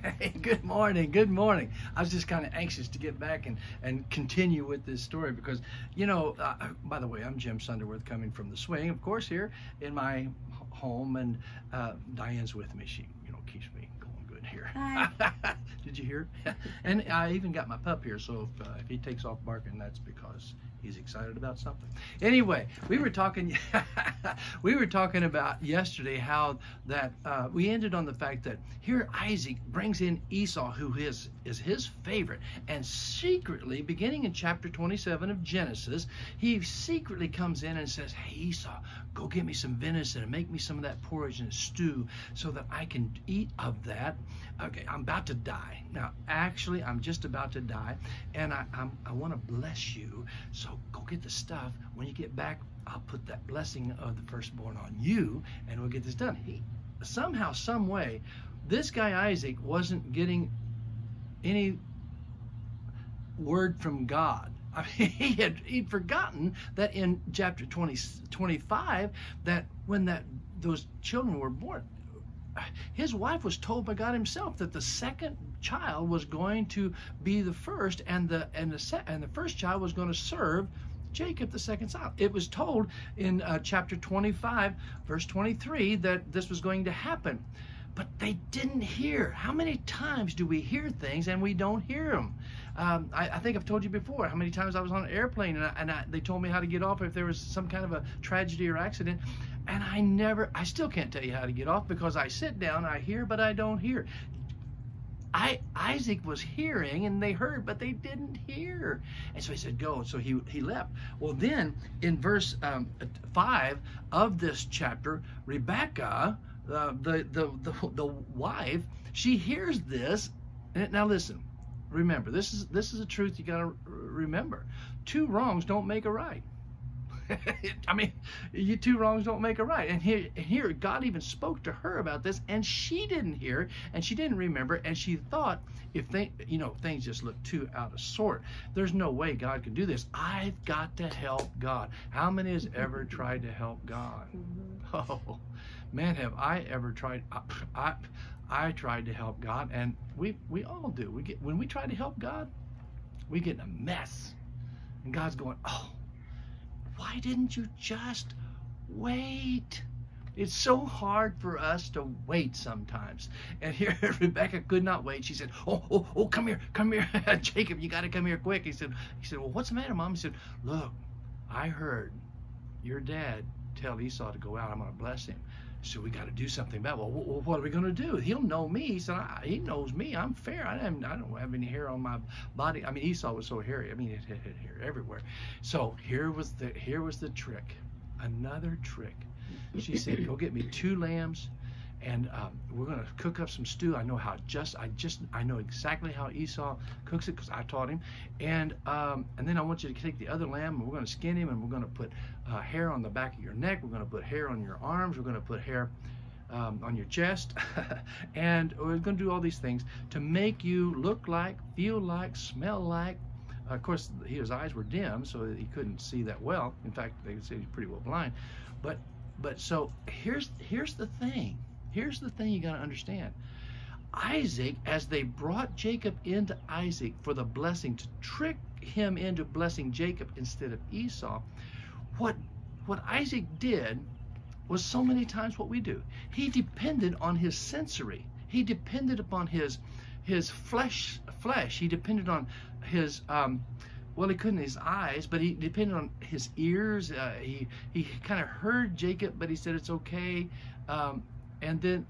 Hey, good morning. Good morning. I was just kind of anxious to get back and continue with this story because, by the way, I'm Jim Sunderwirth coming from the swing, of course, here in my home, and Diane's with me. She, keeps me going good here. Hi. Did you hear? And I even got my pup here, so if he takes off barking, that's because he's excited about something. Anyway, we were talking about yesterday how that we ended on the fact that here Isaac brings in Esau, who is his favorite, and secretly, beginning in chapter 27 of Genesis, he secretly comes in and says, "Hey, Esau, go get me some venison and make me some of that porridge and stew so that I can eat of that. Okay, I'm about to die. Now, actually, I'm just about to die, and I want to bless you, so go get the stuff. When you get back, I'll put that blessing of the firstborn on you, and we'll get this done." Somehow, some way, this guy Isaac wasn't getting any word from God. I mean, he'd forgotten that in chapter 25 that when those children were born, his wife was told by God Himself that the second child was going to be the first, and the first child was going to serve Jacob, the second child. It was told in chapter 25, verse 23, that this was going to happen. But they didn't hear. How many times do we hear things and we don't hear them? I think I've told you before how many times I was on an airplane and they told me how to get off if there was some kind of a tragedy or accident, and I still can't tell you how to get off because I sit down, I hear, but I don't hear. Isaac was hearing, and they heard, but they didn't hear. And so he said, "Go." So he left. Well, then in verse 5 of this chapter, Rebekah, the wife, she hears this. Now listen, remember, this is a truth you got to remember. Two wrongs don't make a right. I mean, two wrongs don't make a right. And here God even spoke to her about this, and she didn't hear, and she didn't remember, and she thought if things just look too out of sort, there's no way God can do this. I've got to help God. How many has ever tried to help God? Oh, man, have I ever tried. I tried to help God, and we all do. When we try to help God, we get in a mess, and God's going, "Oh, why didn't you just wait?" It's so hard for us to wait sometimes. And here Rebecca could not wait. She said, "Oh, come here, Jacob, you got to come here quick." He said, "Well, what's the matter, Mom?" He said, "Look, I heard your dad tell Esau to go out. I'm going to bless him. So we got to do something about it." "Well, what are we going to do? He'll know me." He said, "He knows me. I'm fair. I don't have any hair on my body." I mean, Esau was so hairy. I mean, it had hair everywhere. So here was the trick. Another trick. She said, "Go get me 2 lambs, and we're going to cook up some stew. I know I know exactly how Esau cooks it because I taught him. And then I want you to take the other lamb, and we're going to skin him, and we're going to put hair on the back of your neck. We're going to put hair on your arms. We're going to put hair on your chest, and we're going to do all these things to make you look like, feel like, smell like." Of course, his eyes were dim, so he couldn't see that well. In fact, they could say he's pretty well blind. But so here's the thing. Here's the thing you got to understand. Isaac, as they brought Jacob into Isaac for the blessing to trick him into blessing Jacob instead of Esau, what Isaac did was so many times what we do. He depended on his sensory. He depended upon his flesh. He depended on his he couldn't his eyes, but he depended on his ears. He kind of heard Jacob, but he said it's okay. And then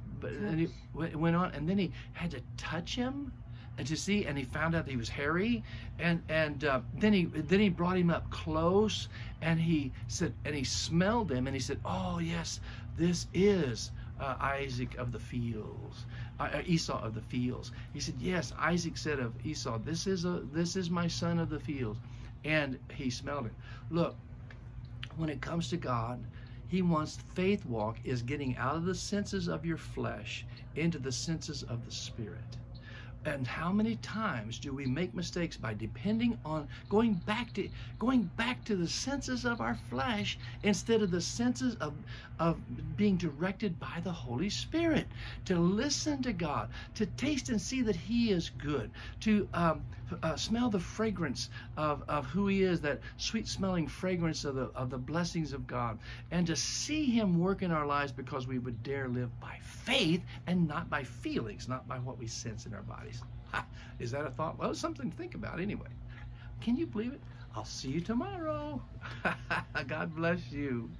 he went on, and then he had to touch him and to see, and he found out that he was hairy, and then he brought him up close, and he said, and he smelled him, and he said, "Oh yes, this is Isaac of the fields, Esau of the fields." He said, "Yes." Isaac said of Esau, this is my son of the fields," and he smelled him. Look, when it comes to God, He wants faith walk is getting out of the senses of your flesh into the senses of the Spirit. And how many times do we make mistakes by depending on going back to the senses of our flesh instead of the senses of being directed by the Holy Spirit, to listen to God, to taste and see that He is good, to smell the fragrance of who He is, that sweet smelling fragrance of the blessings of God, and to see Him work in our lives because we would dare live by faith and not by feelings, not by what we sense in our bodies. Is that a thought? Well, it's something to think about anyway. Can you believe it? I'll see you tomorrow. God bless you.